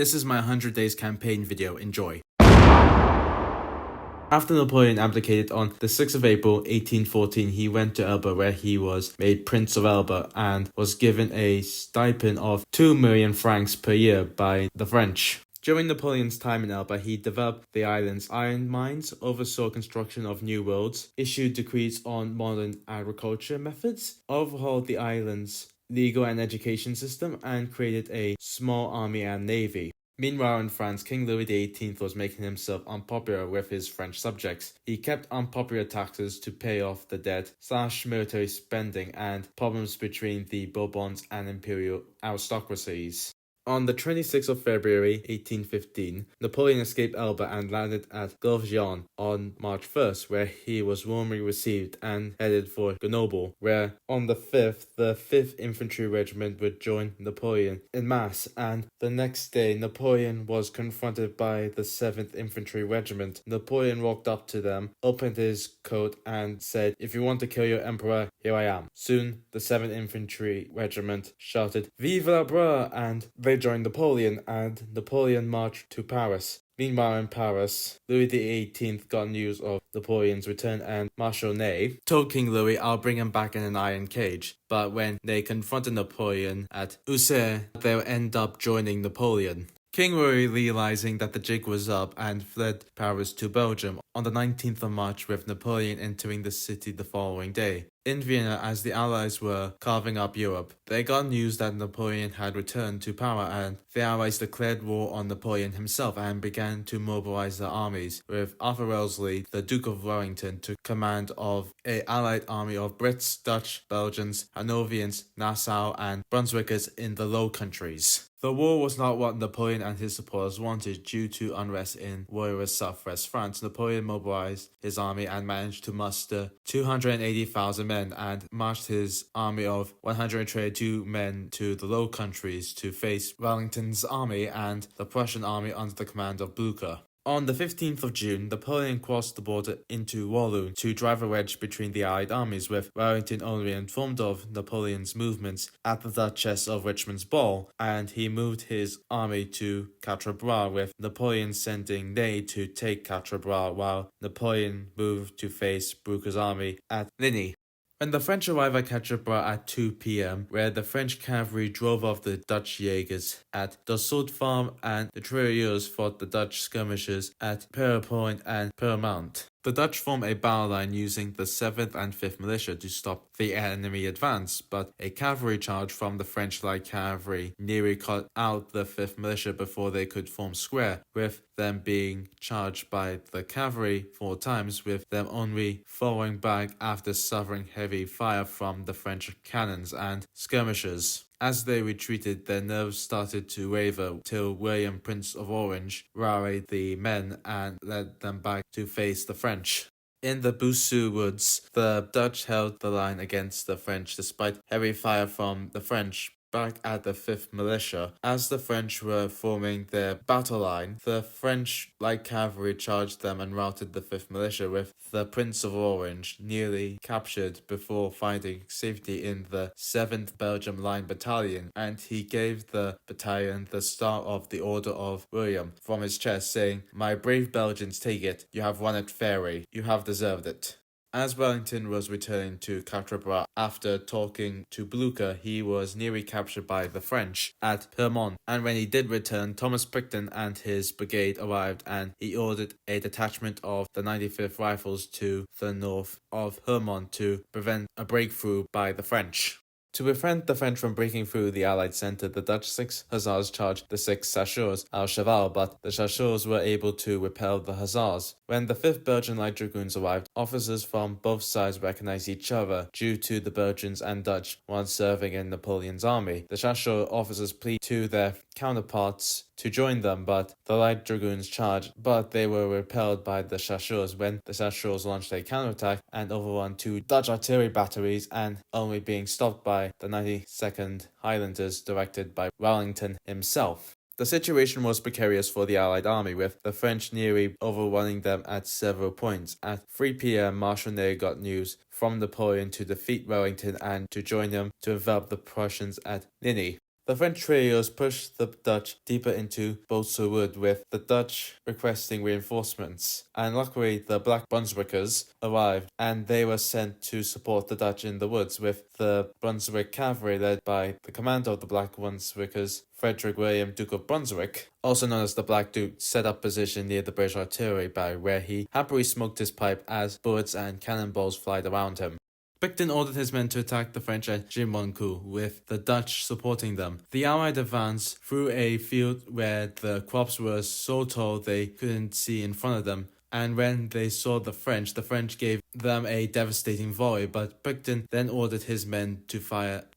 This is my 100 Days campaign video, enjoy. After Napoleon abdicated on the 6th of April 1814, he went to Elba where he was made Prince of Elba and was given a stipend of 2 million francs per year by the French. During Napoleon's time in Elba, he developed the island's iron mines, oversaw construction of new roads, issued decrees on modern agriculture methods, overhauled the island's legal and education system, and created a small army and navy. Meanwhile, in France, King Louis XVIII was making himself unpopular with his French subjects. He kept unpopular taxes to pay off the debt, slashed military spending, and problems between the Bourbons and imperial aristocracies. On the 26th of February 1815, Napoleon escaped Elba and landed at Gouvion on March 1st, where he was warmly received and headed for Grenoble, where on the 5th, the 5th Infantry Regiment would join Napoleon en masse, and the next day Napoleon was confronted by the 7th Infantry Regiment. Napoleon walked up to them, opened his coat, and said, "If you want to kill your emperor, here I am." Soon, the 7th Infantry Regiment shouted, "Vive la Bra!" and they joined Napoleon, and Napoleon marched to Paris. Meanwhile, in Paris, Louis XVIII got news of Napoleon's return, and Marshal Ney told King Louis, "I'll bring him back in an iron cage." But when they confronted Napoleon at Ussel, they'll end up joining Napoleon. King Louis, realizing that the jig was up, and fled Paris to Belgium on the 19th of March, with Napoleon entering the city the following day. In Vienna, as the Allies were carving up Europe, they got news that Napoleon had returned to power, and the Allies declared war on Napoleon himself and began to mobilize their armies, with Arthur Wellesley, the Duke of Wellington, took command of an Allied army of Brits, Dutch, Belgians, Hanoverians, Nassau, and Brunswickers in the Low Countries. The war was not what Napoleon and his supporters wanted. Due to unrest in royalist southwest France, Napoleon mobilized his army and managed to muster 280,000 men and marched his army of 122 men to the Low Countries to face Wellington's army and the Prussian army under the command of Blucher. On the 15th of June, Napoleon crossed the border into Walloon to drive a wedge between the Allied armies, with Wellington only informed of Napoleon's movements at the Duchess of Richmond's ball, and he moved his army to Quatre Bras, with Napoleon sending Ney to take Quatre Bras, while Napoleon moved to face Blucher's army at Ligny. When the French arrived at Quatre Bras at 2 p.m., where the French cavalry drove off the Dutch Jaegers at Dassault Farm, and the tirailleurs fought the Dutch skirmishers at Pierrepoint and Pierremont. The Dutch formed a battle line using the 7th and 5th Militia to stop the enemy advance, but a cavalry charge from the French light cavalry nearly cut out the 5th Militia before they could form square, with them being charged by the cavalry 4 times, with them only falling back after suffering heavy fire from the French cannons and skirmishers. As they retreated, their nerves started to waver till William, Prince of Orange, rallied the men and led them back to face the French. In the Boussu woods, the Dutch held the line against the French despite heavy fire from the French. Back at the 5th Militia, as the French were forming their battle line, the French light cavalry charged them and routed the 5th Militia, with the Prince of Orange nearly captured before finding safety in the 7th Belgium Line Battalion, and he gave the battalion the Star of the Order of William from his chest, saying, "My brave Belgians, take it. You have won it fairly. You have deserved it." As Wellington was returning to Quatre Bras after talking to Blucher, he was nearly captured by the French at Pierremont, and when he did return, Thomas Picton and his brigade arrived, and he ordered a detachment of the 95th Rifles to the north of Pierremont to prevent a breakthrough by the French. To prevent the French from breaking through the Allied centre, the Dutch 6th Hussars charged the 6th Chasseurs al Cheval, but the Chasseurs were able to repel the Hussars. When the 5th Belgian Light Dragoons arrived, officers from both sides recognized each other due to the Belgians and Dutch once serving in Napoleon's army. The Chasseurs officers pleaded to their counterparts to join them, but the Light Dragoons charged, but they were repelled by the Chasseurs when the Chasseurs launched a counterattack and overrun 2 Dutch artillery batteries, and only being stopped by the 92nd Highlanders directed by Wellington himself. The situation was precarious for the Allied army, with the French nearly overrunning them at several points. At 3 p.m, Marshal Ney got news from Napoleon to defeat Wellington and to join him to envelop the Prussians at Ligny. The French traders pushed the Dutch deeper into Balsa Wood, with the Dutch requesting reinforcements, and luckily the Black Brunswickers arrived and they were sent to support the Dutch in the woods, with the Brunswick cavalry led by the commander of the Black Brunswickers, Frederick William, Duke of Brunswick, also known as the Black Duke, set up position near the British artillery battery, where he happily smoked his pipe as bullets and cannonballs flied around him. Picton ordered his men to attack the French at Gimont, with the Dutch supporting them. The Allied advanced through a field where the crops were so tall they couldn't see in front of them, and when they saw the French gave them a devastating volley, but Picton then ordered his men to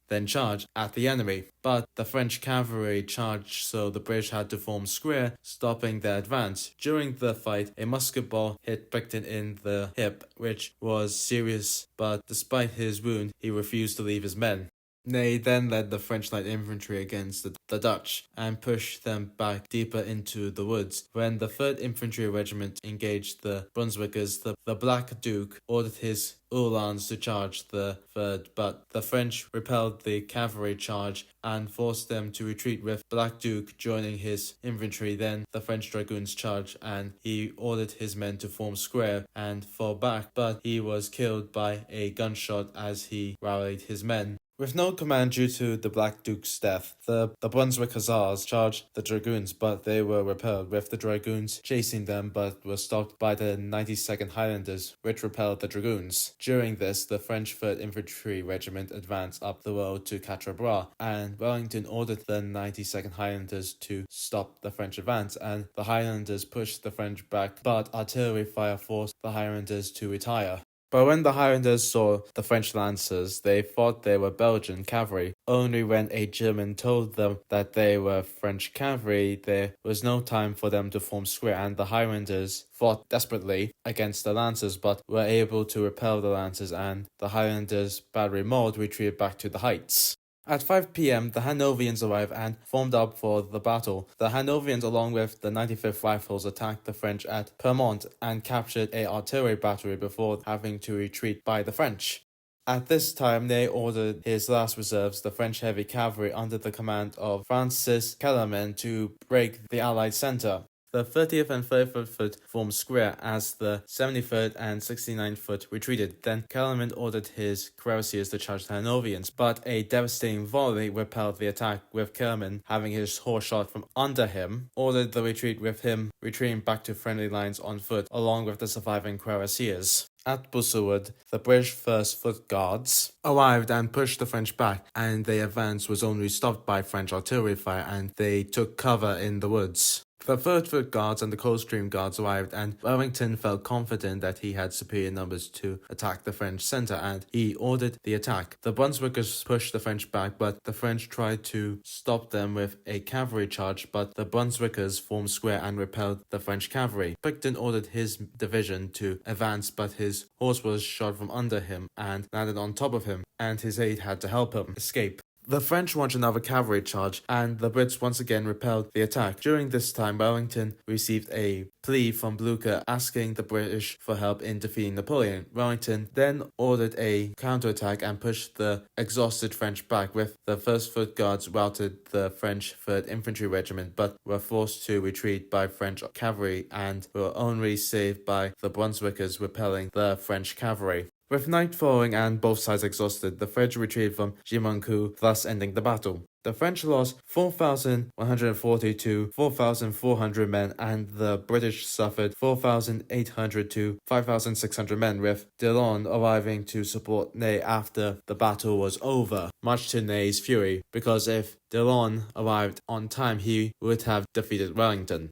then charge at the enemy. But the French cavalry charged, so the British had to form square, stopping their advance. During the fight, a musket ball hit Picton in the hip, which was serious, but despite his wound, he refused to leave his men. Ney then led the French light infantry against the Dutch and pushed them back deeper into the woods. When the 3rd Infantry Regiment engaged the Brunswickers, the Black Duke ordered his Uhlans to charge the 3rd, but the French repelled the cavalry charge and forced them to retreat, with Black Duke joining his infantry. Then the French dragoons charged and he ordered his men to form square and fall back, but he was killed by a gunshot as he rallied his men. With no command due to the Black Duke's death, the Brunswick Hussars charged the dragoons, but they were repelled, with the dragoons chasing them but were stopped by the 92nd Highlanders, which repelled the dragoons. During this, the French 3rd Infantry Regiment advanced up the road to Quatre Bras, and Wellington ordered the 92nd Highlanders to stop the French advance, and the Highlanders pushed the French back, but artillery fire forced the Highlanders to retire. But when the Highlanders saw the French lancers, they thought they were Belgian cavalry. Only when a German told them that they were French cavalry, there was no time for them to form square, and the Highlanders fought desperately against the lancers, but were able to repel the lancers, and the Highlanders' battery Maud retreated back to the heights. At 5 p.m., the Hanoverians arrived and formed up for the battle. The Hanoverians, along with the 95th Rifles, attacked the French at Permont and captured an artillery battery before having to retreat by the French. At this time, Ney ordered his last reserves, the French heavy cavalry under the command of Francis Kellerman, to break the Allied centre. The 30th and 33rd Foot formed square as the 73rd and 69th Foot retreated. Then Kellerman ordered his cuirassiers to charge the Hanoverians, but a devastating volley repelled the attack, with Kellerman, having his horse shot from under him, ordered the retreat, with him retreating back to friendly lines on foot along with the surviving cuirassiers. At Busselwood, the British 1st Foot Guards arrived and pushed the French back, and their advance was only stopped by French artillery fire, and they took cover in the woods. The 3rd Foot Guards and the Coldstream Guards arrived, and Wellington felt confident that he had superior numbers to attack the French centre, and he ordered the attack. The Brunswickers pushed the French back, but the French tried to stop them with a cavalry charge, but the Brunswickers formed square and repelled the French cavalry. Picton ordered his division to advance, but his horse was shot from under him and landed on top of him, and his aide had to help him escape. The French launched another cavalry charge, and the Brits once again repelled the attack. During this time, Wellington received a plea from Blucher asking the British for help in defeating Napoleon. Wellington then ordered a counterattack and pushed the exhausted French back, with the 1st Foot Guards routed the French 3rd Infantry Regiment, but were forced to retreat by French cavalry and were only saved by the Brunswickers repelling the French cavalry. With night falling and both sides exhausted, the French retreated from Gimont, thus ending the battle. The French lost 4,140 to 4,400 men, and the British suffered 4,800 to 5,600 men, with Dillon arriving to support Ney after the battle was over, much to Ney's fury, because if Dillon arrived on time, he would have defeated Wellington.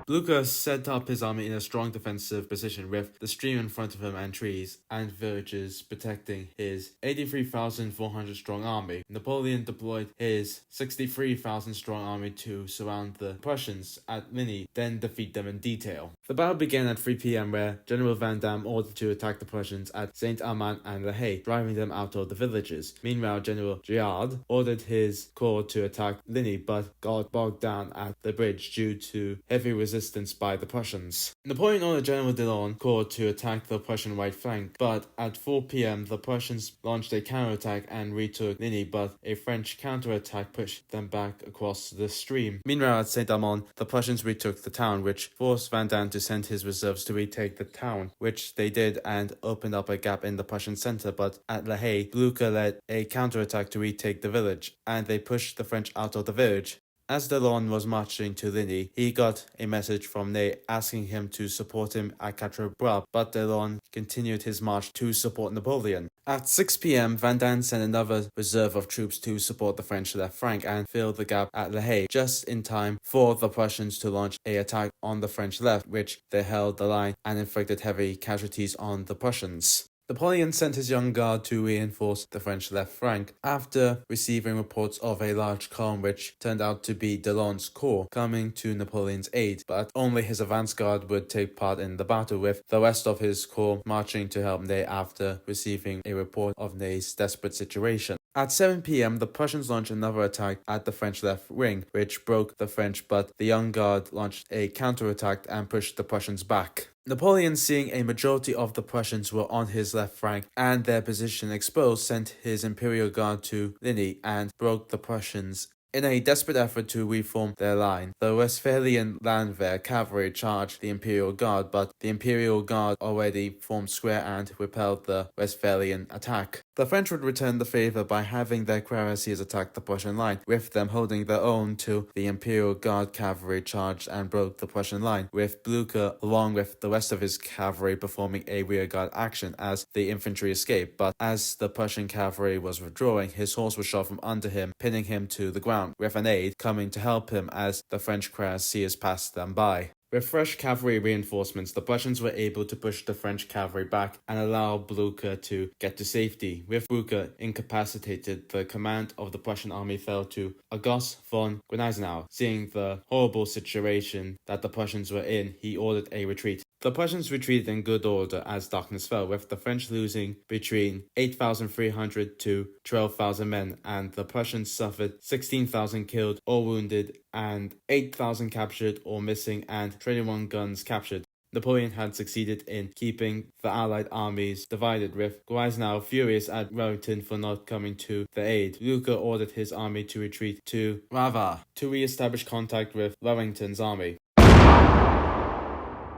Blucher set up his army in a strong defensive position, with the stream in front of him and trees and villages protecting his 83,400 strong army. Napoleon deployed his 63,000 strong army to surround the Prussians at Ligny, then defeat them in detail. The battle began at 3 p.m. where General Van Damme ordered to attack the Prussians at Saint-Amand and La Haye, driving them out of the villages. Meanwhile, General Giard ordered his corps to attack Ligny, but got bogged down at the bridge due to heavy resistance resistance by the Prussians. Napoleon ordered General Delaun's corps to attack the Prussian right flank, but at 4 p.m. the Prussians launched a counterattack and retook Ligny, but a French counterattack pushed them back across the stream. Meanwhile, at Saint-Amand, the Prussians retook the town, which forced Vandamme to send his reserves to retake the town, which they did and opened up a gap in the Prussian center. But at La Haye, Blucher led a counterattack to retake the village, and they pushed the French out of the village. As Delaune was marching to Ligny, he got a message from Ney asking him to support him at Quatre Bras, but Delaune continued his march to support Napoleon. At 6 p.m., Vandamme sent another reserve of troops to support the French left flank and fill the gap at La Haye, just in time for the Prussians to launch an attack on the French left, which they held the line and inflicted heavy casualties on the Prussians. Napoleon sent his young guard to reinforce the French left flank after receiving reports of a large column which turned out to be Delaune's corps coming to Napoleon's aid, but only his advance guard would take part in the battle, with the rest of his corps marching to help Ney after receiving a report of Ney's desperate situation. At 7 p.m., the Prussians launched another attack at the French left wing, which broke the French, but the young guard launched a counterattack and pushed the Prussians back. Napoleon, seeing a majority of the Prussians were on his left flank and their position exposed, sent his Imperial Guard to Ligny and broke the Prussians. In a desperate effort to reform their line, the Westphalian Landwehr cavalry charged the Imperial Guard, but the Imperial Guard already formed square and repelled the Westphalian attack. The French would return the favor by having their cuirassiers attack the Prussian line, with them holding their own till the Imperial Guard cavalry charged and broke the Prussian line, with Blucher along with the rest of his cavalry performing a rearguard action as the infantry escaped. But as the Prussian cavalry was withdrawing, his horse was shot from under him, pinning him to the ground, with an aide coming to help him as the French cuirassiers passed them by. With fresh cavalry reinforcements, the Prussians were able to push the French cavalry back and allow Blucher to get to safety. With Blucher incapacitated, the command of the Prussian army fell to August von Gneisenau. Seeing the horrible situation that the Prussians were in, he ordered a retreat. The Prussians retreated in good order as darkness fell, with the French losing between 8,300 to 12,000 men, and the Prussians suffered 16,000 killed or wounded and 8,000 captured or missing and 21 guns captured. Napoleon had succeeded in keeping the Allied armies divided, with Gneisenau furious at Wellington for not coming to their aid. Blucher ordered his army to retreat to Rava to re-establish contact with Wellington's army.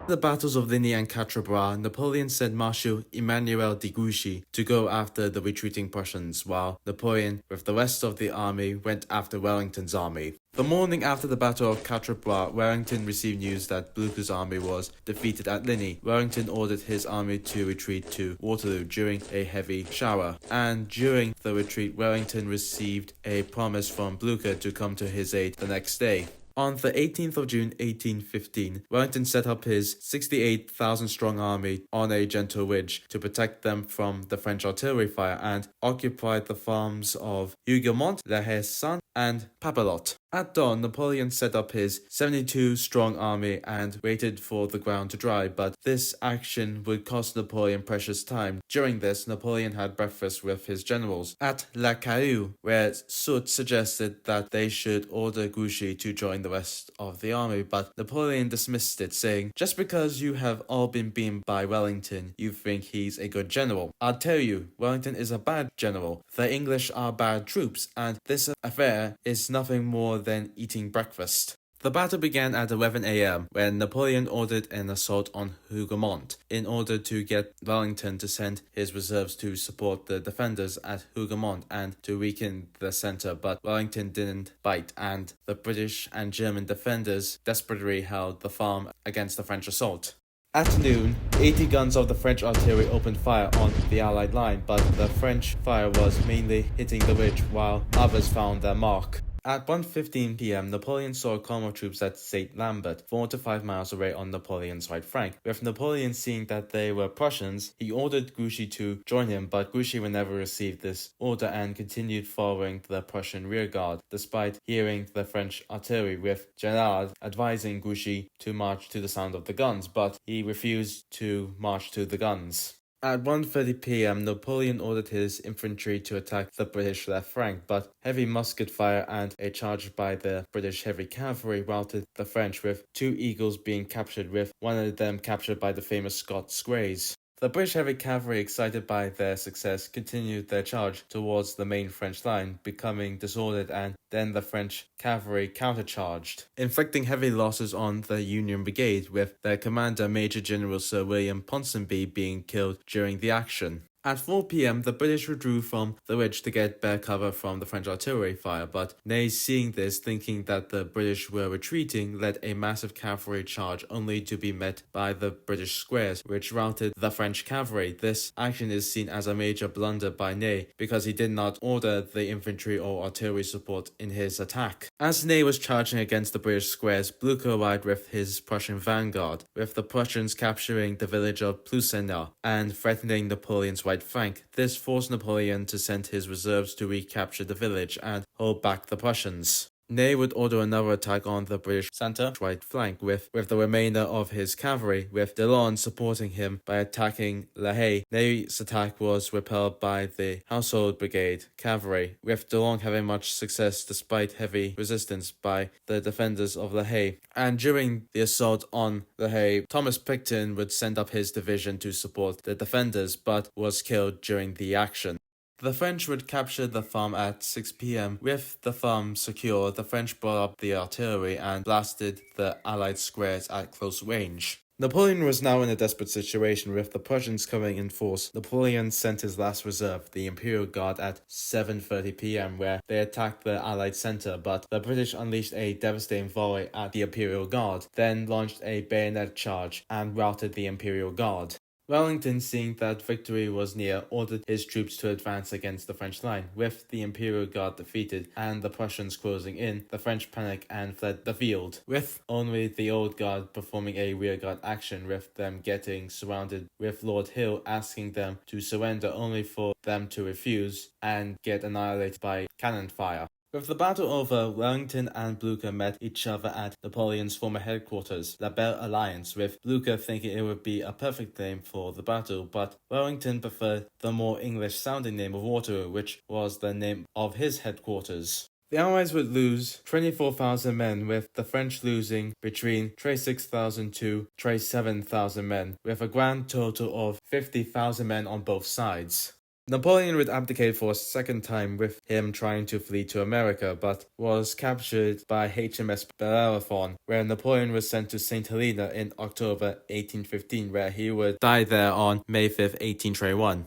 The battles of Ligny and Quatre Bras, Napoleon sent Marshal Emmanuel de Grouchy to go after the retreating Prussians, while Napoleon, with the rest of the army, went after Wellington's army. The morning after the Battle of Quatre Bras, Wellington received news that Blucher's army was defeated at Ligny. Wellington ordered his army to retreat to Waterloo during a heavy shower, and during the retreat, Wellington received a promise from Blucher to come to his aid the next day. On the 18th of June 1815, Wellington set up his 68,000-strong army on a gentle ridge to protect them from the French artillery fire and occupied the farms of Hougoumont, La Haye-Sainte, and Papelotte. At dawn, Napoleon set up his 72-strong army and waited for the ground to dry, but this action would cost Napoleon precious time. During this, Napoleon had breakfast with his generals at La Caille, where Soult suggested that they should order Grouchy to join the rest of the army, but Napoleon dismissed it, saying, "Just because you have all been beaten by Wellington, you think he's a good general. I'll tell you, Wellington is a bad general. The English are bad troops, and this affair is nothing more than eating breakfast." The battle began at 11 a.m. when Napoleon ordered an assault on Hougoumont in order to get Wellington to send his reserves to support the defenders at Hougoumont and to weaken the center, but Wellington didn't bite, and the British and German defenders desperately held the farm against the French assault. At noon, 80 guns of the French artillery opened fire on the Allied line, but the French fire was mainly hitting the ridge while others found their mark. At 1:15 p.m., Napoleon saw a column of troops at St. Lambert, 4 to 5 miles away on Napoleon's right flank. With Napoleon seeing that they were Prussians, he ordered Grouchy to join him, but Grouchy would never receive this order and continued following the Prussian rearguard, despite hearing the French artillery, with Gérard advising Grouchy to march to the sound of the guns, but he refused to march to the guns. At 1:30 p.m., Napoleon ordered his infantry to attack the British left flank, but heavy musket fire and a charge by the British heavy cavalry routed the French, with 2 Eagles being captured, with one of them captured by the famous Scots Greys. The British heavy cavalry, excited by their success, continued their charge towards the main French line, becoming disordered, and then the French cavalry countercharged, inflicting heavy losses on the Union Brigade, with their commander Major General Sir William Ponsonby being killed during the action. At 4 p.m., the British withdrew from the ridge to get better cover from the French artillery fire, but Ney, seeing this, thinking that the British were retreating, led a massive cavalry charge, only to be met by the British squares, which routed the French cavalry. This action is seen as a major blunder by Ney, because he did not order the infantry or artillery support in his attack. As Ney was charging against the British squares, Blucher arrived with his Prussian vanguard, with the Prussians capturing the village of Plusena and threatening Napoleon's right flank. This forced Napoleon to send his reserves to recapture the village and hold back the Prussians. Ney would order another attack on the British centre right flank with the remainder of his cavalry, with Delaune supporting him by attacking La Haye. Ney's attack was repelled by the Household Brigade cavalry, with Delaune having much success despite heavy resistance by the defenders of La Haye. And during the assault on La Haye, Thomas Picton would send up his division to support the defenders, but was killed during the action. The French would capture the farm at 6 p.m. With the farm secure, the French brought up the artillery and blasted the Allied squares at close range. Napoleon was now in a desperate situation, with the Prussians coming in force. Napoleon sent his last reserve, the Imperial Guard, at 7:30 p.m. where they attacked the Allied centre, but the British unleashed a devastating volley at the Imperial Guard, then launched a bayonet charge and routed the Imperial Guard. Wellington, seeing that victory was near, ordered his troops to advance against the French line. With the Imperial Guard defeated and the Prussians closing in, the French panicked and fled the field, with only the Old Guard performing a rearguard action, with them getting surrounded, with Lord Hill asking them to surrender only for them to refuse and get annihilated by cannon fire. With the battle over, Wellington and Blucher met each other at Napoleon's former headquarters, La Belle Alliance, with Blucher thinking it would be a perfect name for the battle, but Wellington preferred the more English-sounding name of Waterloo, which was the name of his headquarters. The Allies would lose 24,000 men, with the French losing between 26,000 to 27,000 men, with a grand total of 50,000 men on both sides. Napoleon would abdicate for a second time, with him trying to flee to America, but was captured by HMS Bellerophon, where Napoleon was sent to St. Helena in October 1815, where he would die there on May 5, 1821.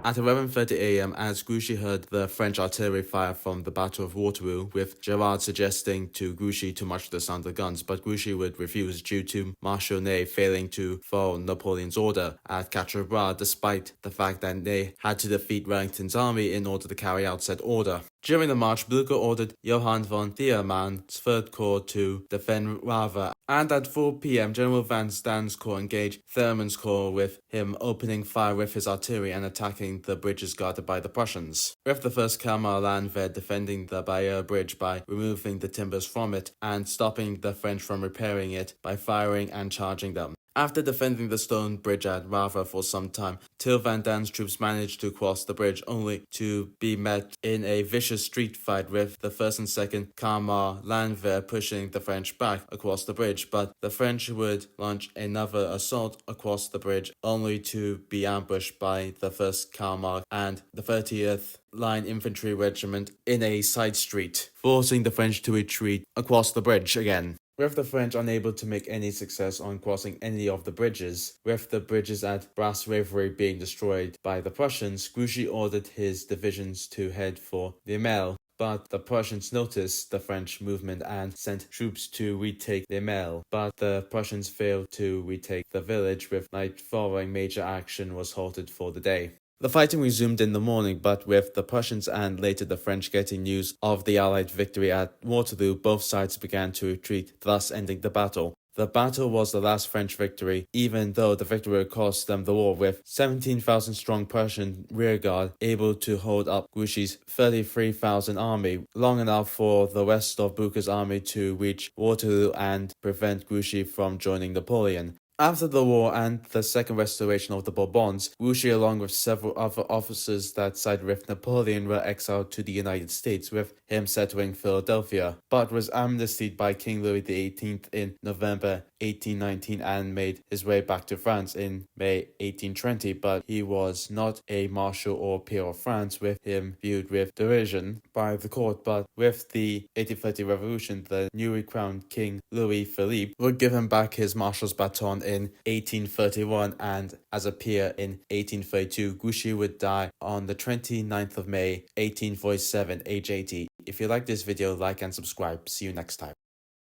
At 11:30 a.m., as Grouchy heard the French artillery fire from the Battle of Waterloo, with Gerard suggesting to Grouchy to march the sound of guns, but Grouchy would refuse due to Marshal Ney failing to follow Napoleon's order at Quatre Bras, despite the fact that Ney had to defeat Wellington's army in order to carry out said order. During the march, Blucher ordered Johann von Thiermann's Third Corps to defend Wavre, and at 4 p.m. General Van Daun's corps engaged Thiermann's corps, with him opening fire with his artillery and attacking the bridges guarded by the Prussians, with the 1st Kalmar Landwehr defending the Bayeux Bridge by removing the timbers from it and stopping the French from repairing it by firing and charging them. After defending the stone bridge at Wavre for some time, till Van Daun's troops managed to cross the bridge, only to be met in a vicious street fight, with the 1st and 2nd Kalmar Landwehr pushing the French back across the bridge, but the French would launch another assault across the bridge, only to be ambushed by the 1st Kalmar and the 30th Line Infantry Regiment in a side street, forcing the French to retreat across the bridge again. With the French unable to make any success on crossing any of the bridges, with the bridges at Brass River being destroyed by the Prussians, Grouchy ordered his divisions to head for Limel, but the Prussians noticed the French movement and sent troops to retake Limel, but the Prussians failed to retake the village. With night following, major action was halted for the day. The fighting resumed in the morning, but with the Prussians and later the French getting news of the Allied victory at Waterloo, both sides began to retreat, thus ending the battle. The battle was the last French victory, even though the victory cost them the war, with 17,000-strong Prussian rearguard able to hold up Grouchy's 33,000 army long enough for the rest of Blucher's army to reach Waterloo and prevent Grouchy from joining Napoleon. After the war and the second restoration of the Bourbons, Grouchy, along with several other officers that sided with Napoleon, were exiled to the United States, with him settling Philadelphia, but was amnestied by King Louis XVIII in November 1819 and made his way back to France in May 1820, but he was not a marshal or peer of France, with him viewed with derision by the court. But with the 1830 revolution, the newly crowned King Louis Philippe would give him back his marshal's baton in 1831, and as a peer in 1832. Grouchy would die on the 29th of May 1847, age 80. If you like this video, like and subscribe. See you next time.